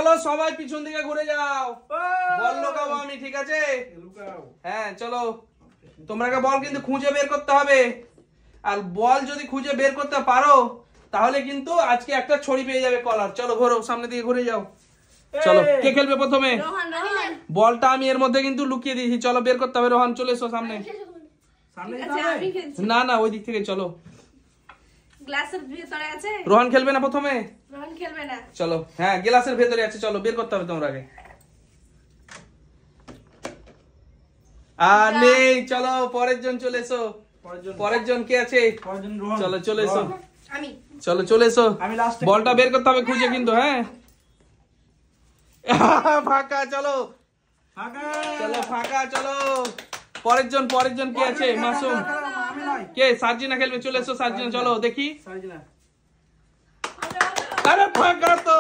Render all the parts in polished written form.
চলো সবাই পিছন দিকে ঘুরে যাও, বল লুকাবো আমি, ঠিক আছে? হ্যাঁ চলো, তোমরা বল কিন্তু খুঁজে বের করতে হবে, আর বল যদি খুঁজে বের করতে পারো তাহলে কিন্তু আজকে একটা ছড়ি পেয়ে যাবে কলার। চলো ঘোরো, সামনে দিকে ঘুরে যাও। চলো, কে খেলবে প্রথমে? বলটা আমি এর মধ্যে কিন্তু লুকিয়ে দিয়েছি, চলো বের করতে হবে। রোহান চলে এসো সামনে। না না, ওই দিক থেকে চলো। গ্লাসের ভিতরে আছে। রোহান খেলবে না প্রথমে? রোহান খেলবে না। চলো, হ্যাঁ গ্লাসের ভেতরে আছে, চলো বের করতে হবে তোমরা আগে। আর নেই, চলো পরের জন চলে এসো। পরের জন কে আছে? চলো চলে এসো, আমি। চলো চলে এসো, বলটা বের করতে হবে খুঁজে কিন্তু। হ্যাঁ ফাঁকা, চলো চলো ফাঁকা, চলো পরের জন কে আছে? মাসুম। কে? সার্জিনা খেলবে, চলে এসো সার্জিনা, চলো দেখি। আরে ফাঁকা তো,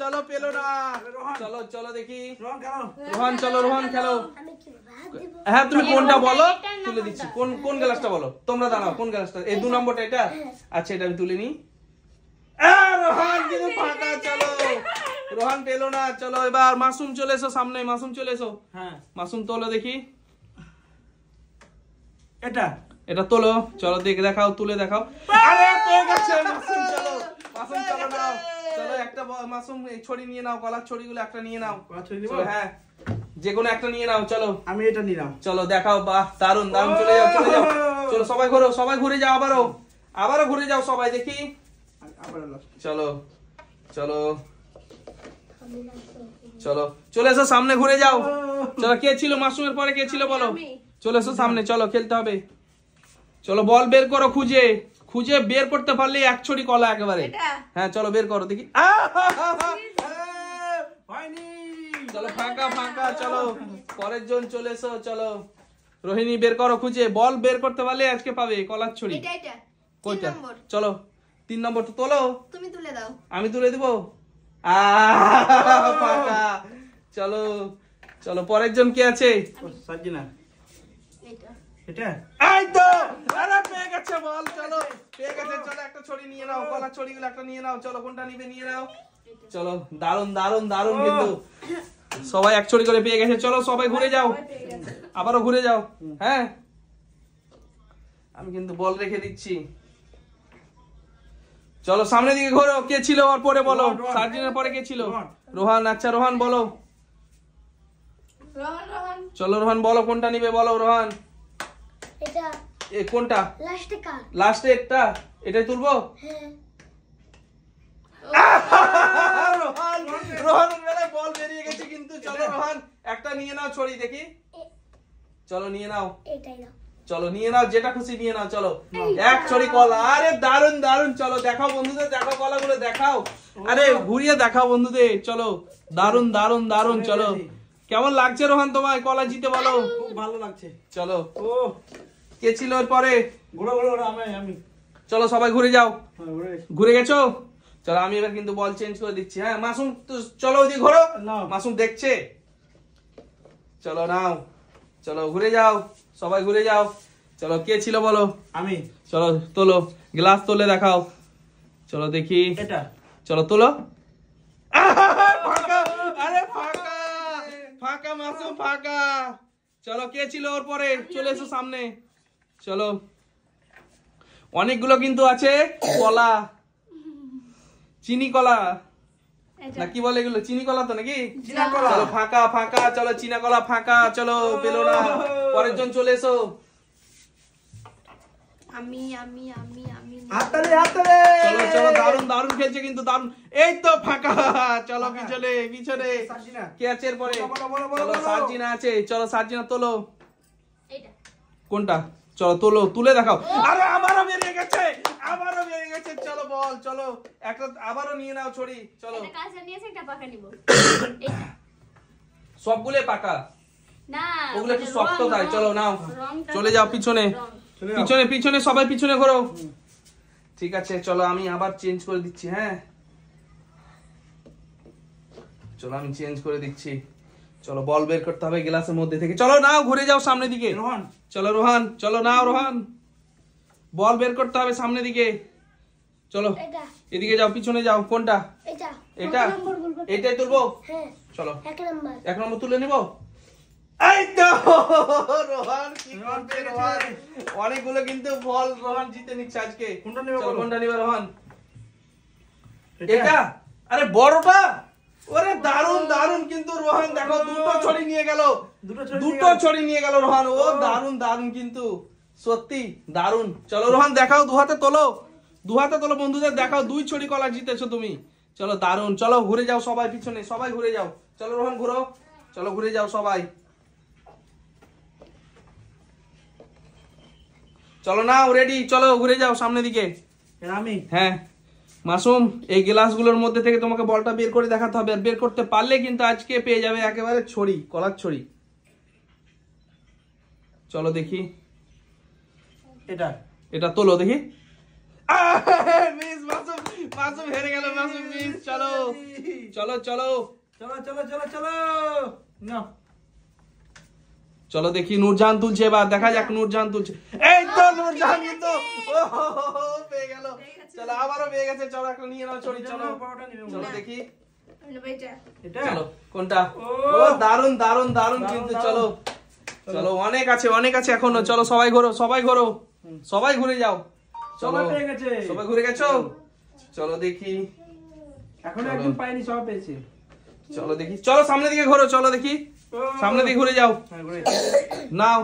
চলো পেলো না। চলো চলো দেখি, রোহান চলো, রোহান খেলো। হ্যাঁ তুমি কোনটা বলো, তুলে দিচ্ছি। কোন গ্লাসটা বলো তোমরা, দাঁড়াও। কোন গ্লাসটা? এই 2 নম্বরটা এটা? আচ্ছা এটা আমি তুলে নি। রোহান কিন্তু ফাঁকা, চলো রোহান পেলো না। চলো এবার মাসুম চলে এসো সামনে, মাসুম চলে এসো। হ্যাঁ মাসুম তোলো দেখি, এটা তোলো, চলো দেখে দেখাও, তুলে দেখাও। আরে পেয়ে গেছে মাসুম, চলো মাসুম চলো নাও, চলো একটা মাসুম ছড়ি নিয়ে নাও, কলার ছড়িগুলো একটা নিয়ে নাও। হ্যাঁ যে কোনো একটা নিয়ে নাও, চলো আমি এটা নিলাম। চলো দেখাও, বাহ দারুন দারুন, চলে যাও চলে যাও, চলো সবাই ঘোরো, সবাই ঘুরে যাও, আবারও ঘুরে যাও সবাই দেখি। চলো চলো চলো চলে এসো সামনে, ঘুরে যাও। চলো কে ছিল মাসুমের পরে, কে ছিল বলো? চলে এসো সামনে, চলো খেলতে হবে। চলো বল বের করো, খুঁজে বের করতে পারলে এক ছড়ি কলা একেবারে। হ্যাঁ চলো বের করো দেখি। চলো ফাঁকা ফাঁকা, চলো পরের জন চলে এসো। চলো রোহিণী বের করো, খুঁজে বল বের করতে পারলে আজকে পাবে কলার ছড়ি। কোনটা? চলো 3 নম্বর তো তোলো, তুমি তুলে দাও, আমি তুলে দিব। ফাঁকা, চলো চলো পরের জন কে আছে? সার্জিনা। এই তো, আরে পেয়ে গেছে বল, চলো পেয়ে গেছে। চলো একটা ছড়ি নিয়ে নাও, কলার ছড়িগুলো একটা নিয়ে নাও। চলো কোনটা নিবে নিয়ে নাও। চলো দারুন দারুন দারুন, কিন্তু সবাই এক ছড়ি করে পেয়ে গেছে। চলো সবাই ঘুরে যাও, আবারও ঘুরে যাও। হ্যাঁ আমি কিন্তু বল রেখে দিচ্ছি। চলো সামনের দিকে ঘোরো, কে ছিল ওর পরে বলো? সার্জিনের পরে কে ছিল? রোহান। আচ্ছা রোহান বলো, চলো রোহান বলো কোনটা নিবে, বলো রোহান। এটা কোনটা? লাস্টে একটা, এটাই তুলবো। রোহানের বেলায় বল বেরিয়ে গেছে কিন্তু। চলো রোহান একটা নিয়ে নাও ছড়ি দেখি, চলো নিয়ে নাও, চলো নিয়ে নাও, যেটা খুশি নিয়ে নাও। চলো এক ছড়ি কলা, আরে দারুন দারুন। চলো দেখাও বন্ধুদের, দেখাও কলাগুলো দেখাও, আরে ঘুরিয়ে দেখাও বন্ধুদের। চলো দারুন দারুন দারুন। চলো কেমন লাগছে রোহান তোমায় কলা জিতে, বলো? খুব ভালো লাগছে। চলো কে ছিল ওর পরে? আমি। চলো সবাই ঘুরে যাও, ঘুরে গেছো? চলো আমি এবার কিন্তু বল চেঞ্জ করে দিচ্ছি। হ্যাঁ মাসুম চলো ওইদিকে ঘোরো, মাসুম দেখছে। চলো নাও, চলো ঘুরে যাও, সবাই ঘুরে যাও। চলো কে ছিল বলো? আমি। চলো তোলো, গ্লাস তোলে দেখাও, চলো দেখি। এটা চলো তোলো। ফাঁকা, আরে ফাঁকা ফাঁকা মাসুম ফাঁকা। চলো কে ছিল ওর পরে? চলে এসো সামনে। চলো অনেকগুলো কিন্তু আছে কলা, চিনি কলা না কি বলে এগুলো? চিনি কলা তো নাকি? চলো ফাঁকা ফাঁকা, চলো চিনা কলা ফাঁকা। চলো পেলো না, পরের জন চলে এসো। আমি আমি আমি আমি চলো চলো দারুন দারুন খেলছে কিন্তু, দারুন। এই তো ফাঁকা, চলো পিছনে পিছনে কে আছে এরপরে? চলো সার্জিনা আছে, চলো সার্জিনা তোলো। কোনটা? চলো তোলো, তুলে দেখাও। আরে আবারও বেরিয়ে গেছে, আবারও বেরিয়ে গেছে। চলো বল, চলো একটা আবারও নিয়ে নাও ছড়ি। চলো এটা কাঁচা নিয়েছে, একটা পাকা নিব। সবগুলো পাকা না, ওগুলো একটু শক্ত তাই। চলো নাও, চলে যাও পিছনে পিছনে পিছনে, সবাই পিছনে ঘোরো। ঠিক আছে চলো আমি আবার চেঞ্জ করে দিচ্ছি। হ্যাঁ চলো আমি চেঞ্জ করে দিচ্ছি। চলো বল বের করতে হবে গ্লাসের মধ্যে থেকে। চলো নাও ঘুরে যাও সামনের দিকে। রোহান চলো, রোহান চলো নাও, রোহান বল বের করতে হবে সামনের দিকে। চলো এদিকে যাও, পিছনে যাও। কোনটা? এটা এইটাই তুলবো চলো 1 নম্বর তুলে নিব এই তো রোহান কি করছে রোহান অনেকগুলো কিন্তু বল রোহান জিতে নিচ্ছে আজকে কোনটা নিবে রোহান এটা আরে বড়টা ওরে দারুন দারুন কিন্তু রোহান দেখো দুটো ছড়ি নিয়ে গেল দুটো ছড়ি নিয়ে গেল রোহান ও দারুন দারুন কিন্তু সত্যি দারুন চলো রোহান দেখাও দু হাতে তোলো বন্ধুদের দেখাও 2 ছড়ি কলা জিতেছো তুমি চলো দারুন চলো ঘুরে যাও সবাই পিছনে সবাই ঘুরে যাও চলো রোহান ঘুরো চলো ঘুরে যাও সবাই চলো না রেডি চলো ঘুরে যাও সামনের দিকে আমি হ্যাঁ মাসুম এই গ্লাসগুলোর মধ্যে থেকে তোমাকে বলটা বের করে দেখাতে হবে আর বের করতে পারলে কিন্তু আজকে পেয়ে যাবে একেবারে ছড়ি কলার ছড়ি চলো দেখি এটা তোলো দেখি মিস মাসুম হেরে গেল মাসুম মিস চলো চলো চলো চলো চলো চলো চলো না চলো দেখি নূরজাহান তুলছে এবার দেখা যাক নূরজাহান তুলছে এই তো নূরজাহান কিন্তু পেয়ে গেল চলো আবারও পেয়ে গেছে চলো একটা নিয়ে নাও ছড়ি চলো চলো দেখি এটা চলো কোনটা ও দারুন দারুন দারুন কিন্তু চলো চলো অনেক আছে এখনো চলো সবাই ঘোরো সবাই ঘুরে যাও চলো পেয়ে গেছে সবাই ঘুরে গেছো চলো দেখি এখনো একদম পাইনি সব পেয়েছি চলো দেখি চলো সামনের দিকে ঘোরো চলো দেখি সামনের দিকে ঘুরে যাও নাও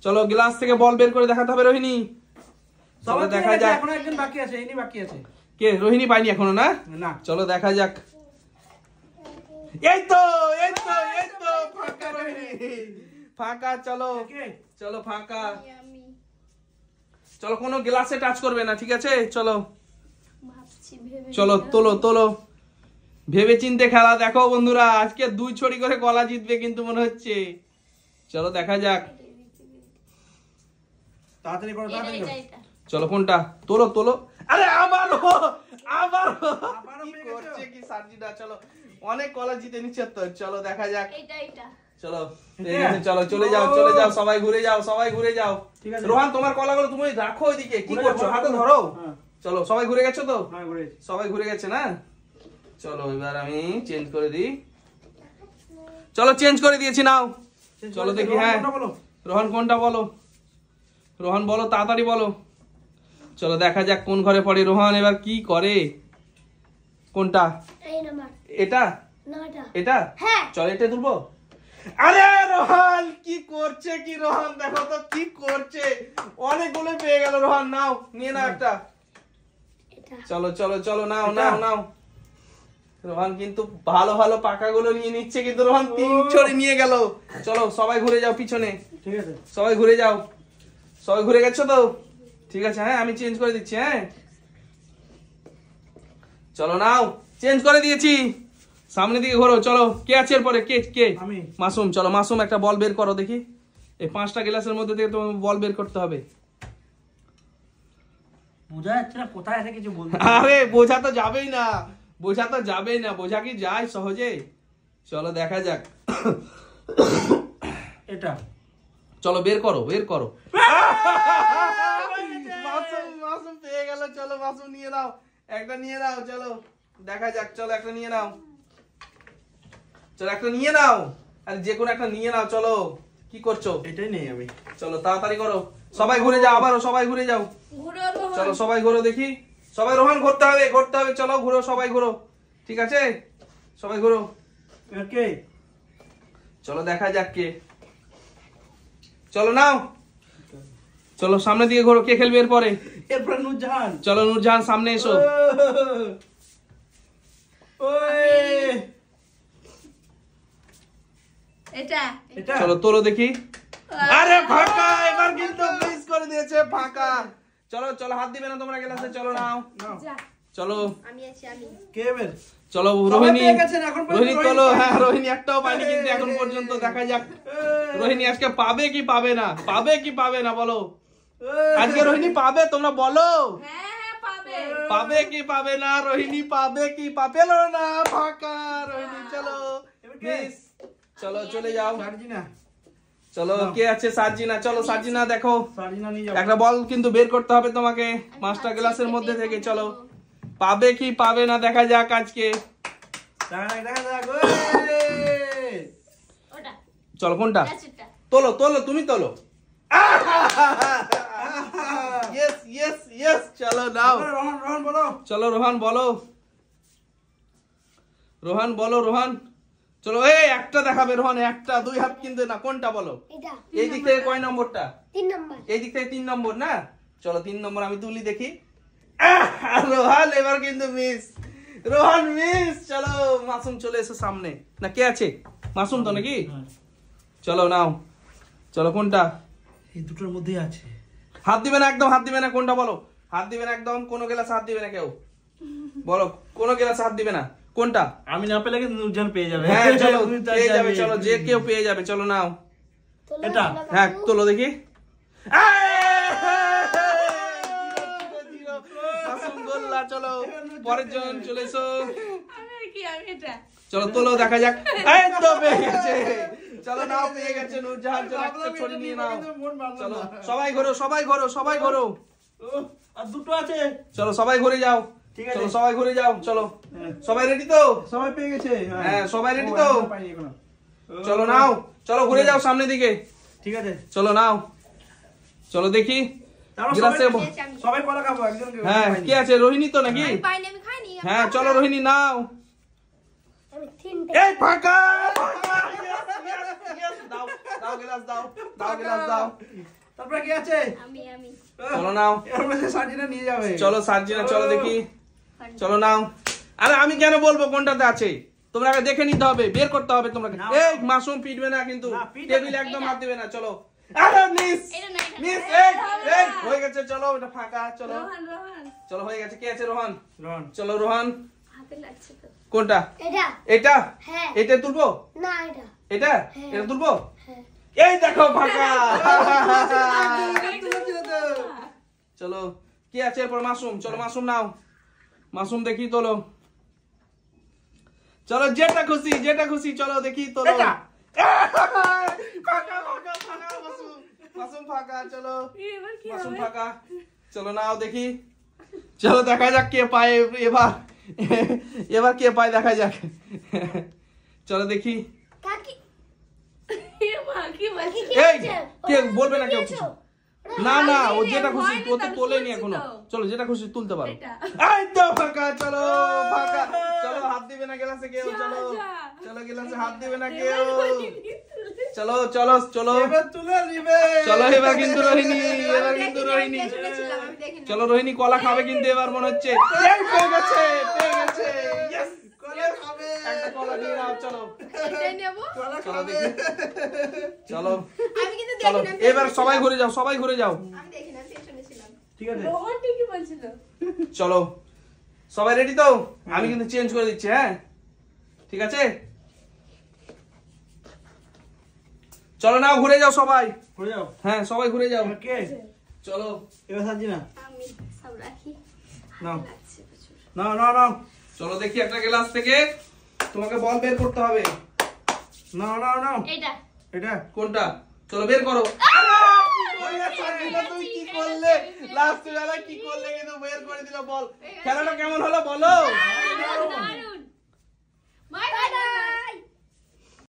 চলো গ্লাস থেকে বল বের করে দেখাতে হবে রোহিণী চলো দেখা যাক এখনো একজন বাকি আছে ইনি বাকি আছে কে রোহিণী পাইনি এখনো না না চলো দেখা যাক এই তো ফাঁকা রোহিণী ফাঁকা চলো চলো ফাঁকা চলো কোনো গ্লাসে টাচ করবে না ঠিক আছে চলো চলো তোলো ভেবে চিন্তে খেলা দেখো বন্ধুরা আজকে 2 ছড়ি করে কলা জিতবে কিন্তু মনে হচ্ছে চলো দেখা যাক তাড়াতাড়ি করো চলো কোনটা তোলো আরে আবারও কি করছে কি সার্জিটা চলো অনেক কলা জিতে নিচ্ছে তো চলো দেখা যাক চলো চলো চলে যাও সবাই ঘুরে যাও ঠিক আছে রোহান তোমার কলাগুলো তুমি রাখো ওইদিকে কি করছো হাতে ধরো চলো সবাই ঘুরে গেছো তো হ্যাঁ ঘুরেছি সবাই ঘুরে গেছে না চলো এবার আমি চেঞ্জ করে দিই চলো চেঞ্জ করে দিয়েছি নাও চলো দেখি হ্যাঁ রোহন কোনটা বলো রোহন বলো তাড়াতাড়ি বলো চলো দেখা যাক কোন ঘরে পড়ে রোহন এবার কি করে কোনটা এটা এটা চলো এটা তুলবো আরে রোহন কি করছে কি রোহন দেখো তো কি করছে অনেকগুলো পেয়ে গেল রোহন নাও নিয়ে নাও একটা চলো নাও রোহন কিন্তু ভালো পাকাগুলো নিয়ে নিচ্ছে কিন্তু রোহন 3 ছড়ি নিয়ে গেল চলো সবাই ঘুরে যাও পিছনে ঠিক আছে সবাই ঘুরে যাও সবাই ঘুরে গেছো তো ঠিক আছে হ্যাঁ আমি চেঞ্জ করে দিচ্ছি হ্যাঁ চলো নাও চেঞ্জ করে দিয়েছি সামনে দিকে ঘোরো চলো কে আছে এরপরে কে আমি মাসুম চলো মাসুম একটা বল বের করো দেখি এই 5টা গ্লাসের মধ্যে থেকে তোমাকে বল বের করতে হবে বোঝা যাচ্ছে না কোথায় আছে কিছু বলতে আরে বোঝা তো যাবেই না বোঝা কি যায় সহজে চলো দেখা যাক এটা চলো বের করো মাসুম পেয়ে গেল চলো মাসুম নিয়ে নাও একটা নিয়ে নাও চলো দেখা যাক চলো একটা নিয়ে নাও আরে যে কোনো একটা নিয়ে নাও চলো কি করছো এটাই নেই আমি চলো তাড়াতাড়ি করো সবাই ঘুরে যাও আবারও সবাই ঘুরে যাও চলো সবাই ঘুরো দেখি সবাই রোহন ঘুরতে হবে চলো ঘুরো সবাই ঘুরো ঠিক আছে সবাই ঘুরো ওকে চলো দেখা যাক কে চলো নাও চলো সামনের দিকে ঘোরো কে খেলবে এরপরে নূরজাহান চলো নূরজাহান সামনে এসো এটা চলো তোলো দেখি আরে ফাঁকা এবার কিন্তু মিস করে দিয়েছে ফাঁকা চলো হাত দিবে না তোমরা গ্লাসে চলো নাও চলো কে বের চলো রোহিণী তোলো হ্যাঁ রোহিণী একটাও পায়নি কিন্তু এখন পর্যন্ত দেখা যাক রোহিণী আজকে পাবে কি পাবে না বলো আজকে রোহিণী পাবে তোমরা বলো পাবে কি পাবে না রোহিণী পাবে কি পাবে না ফাঁকা রোহিণী চলো মিস চলো চলে যাও চলো কে আছে সার্জিনা চলো সার্জিনা দেখো একটা বল কিন্তু বের করতে হবে তোমাকে 5টা গ্লাসের মধ্যে থেকে চলো পাবে কি পাবে না দেখা যাক আজকে দেখা যাক ওটা চলো কোনটা লাস্টেরটা তোলো তোলো তুমি তোলো ইয়েস ইয়েস ইয়েস চলো নাও রোহন রোহন বলো চলো রোহান বলো রোহান বলো রোহান চলো এই একটা দেখাবে রোহান একটা দুই হাত কিন্তু না কোনটা বলো এটা এই দিক থেকে কয় নম্বরটা 3 নাম্বার এই দিক থেকে 3 নম্বর না চলো 3 নম্বর আমি তুলি দেখি রোহান এবার কিন্তু মিস রোহান মিস চলো মাসুম চলে এসো সামনে না কে আছে মাসুম তো নাকি চলো নাও চলো কোনটা এই দুটোর মধ্যেই আছে হাত দিবে না একদম হাত দিবে না কোনটা বলো হাত দিবে না একদম কোনো গ্লাস হাত দিবে না কেউ বলো কোনো গ্লাস হাত দিবে না কোনটা আমি না পেলে কিন্তু নুরজাহান পেয়ে যাবে হ্যাঁ চলো পেয়ে যাবে চলো যে কেউ পেয়ে যাবে চলো নাও এটা হ্যাঁ তোলো দেখি মাসুম গোল্লা চলো পরের জন চলে এসো আমি এটা চলো তোলো দেখা যাক এই তো পেয়ে গেছে চলো নাও পেয়ে গেছে নূরজাহান চলো একটা ছড়ি নিয়ে নাও চলো সবাই ঘোরো সবাই ঘোরো সবাই ঘোরো আর দুটো আছে চলো সবাই ঘুরে যাও ঠিক আছে। চলো সবাই ঘুরে যাও চলো সবাই রেডি তো সবাই পেয়ে গেছে হ্যাঁ সবাই রেডি তো চলো নাও চলো ঘুরে যাও সামনের দিকে ঠিক আছে চলো নাও চলো দেখি তারপর গ্লাসে সবাই কলা খাবো একজন হ্যাঁ কে আছে রোহিণী তো নাকি আমি পাইনি আমি খাইনি হ্যাঁ চলো রোহিণী নাও আমি 3টে এই ফাঁকা ফাঁকা yes yes yes দাও দাও গ্লাস দাও দাও গ্লাস দাও তারপরে কি আছে আমি চলো নাও এর মধ্যে সাজিনা নিয়ে যাবে চলো সার্জিনা চলো দেখি চলো নাও আরে আমি কেন বলবো কোনটাতে আছে তোমরা আগে দেখে নিতে হবে বের করতে হবে তোমরা না। এই মাসুম পিটবে না কিন্তু না, পিটবে টেবিল না। একদম হাত দিবে না চলো আরে মিস এটা না, এটা না। মিস এটা এই হবে এই না। হয়ে গেছে চলো এটা ফাঁকা চলো রোহন চলো হয়ে গেছে কে আছে রোহন রন চলো রোহন হাতে লাগছে তো কোনটা এটা এটা হ্যাঁ এটা তুলবো না এটা এটা হ্যাঁ। এটা তুলবো হ্যাঁ এই দেখো ফাঁকা চলো কে আছে এরপর মাসুম চলো মাসুম নাও মাসুম দেখি তোলো চলো যেটা খুশি চলো দেখি তোলো এটা। ফাঁকা ফাঁকা ফাঁকা মাসুম মাসুম ফাঁকা চলো এবার কি মাসুম হবে ফাঁকা চলো নাও দেখি চলো দেখা যাক কে পায় এবার এবার কে পায় দেখা যাক চলো দেখি কাকি মা কি বলছি এই কে বলবে না কেউ কিছু না না ও হয়নি, যেটা খুশি হয়নি, ও তো তাহলে তোলেনি তুলছি এখনো তো। চলো যেটা খুশি তুলতে পারো এটা। এই তো ফাঁকা চলো ফাঁকা চলো হাত দিবে না গ্লাসে কেউ চলো যা। চলো গ্লাসে হাত দিবে না কেউ এবার হয়নি, চলো চলো চলো এবার তুলে নিবে চলো এবার কিন্তু রোহিণী এবার কিন্তু রোহিণী আমি দেখেছিলাম, আমি দেখিনি। চলো রোহিণী কলা খাবে কিন্তু এবার মনে হচ্ছে এই পেয়ে গেছে Yes, কলা yes, খাবে একটা কলা নিয়ে নাও চলো এটাই নেবো। কলা চলো খাবে দেখি চলো আমি কিন্তু চলো দেখিনি, আমি এবার দেখিনি। সবাই ঘুরে যাও সবাই ঘুরে যাও আমি দেখিনি, আমি টেনশনে ছিলাম। ঠিক আছে রোহন ঠিকই বলছিল। চলো সবাই রেডি তো আমি কিন্তু চেঞ্জ করে দিচ্ছি হ্যাঁ ঠিক আছে চলো নাও ঘুরে যাও সবাই ঘুরে যাও হ্যাঁ সবাই ঘুরে যাও ওকে চলো এবার সাজিনা আমি সব রাখি। নাও লাগছে প্রচুর। নাও নাও নাও চলো দেখি একটা গ্লাস থেকে তোমাকে বল বের করতে হবে নাও নাও নাও এটা এটা কোনটা চলো বের করো তুই কি করলে লাস্ট বেলায় কি করলে কিন্তু বের করে দিল বল খেলাটা কেমন হলো বলো দারুণ। Bye bye.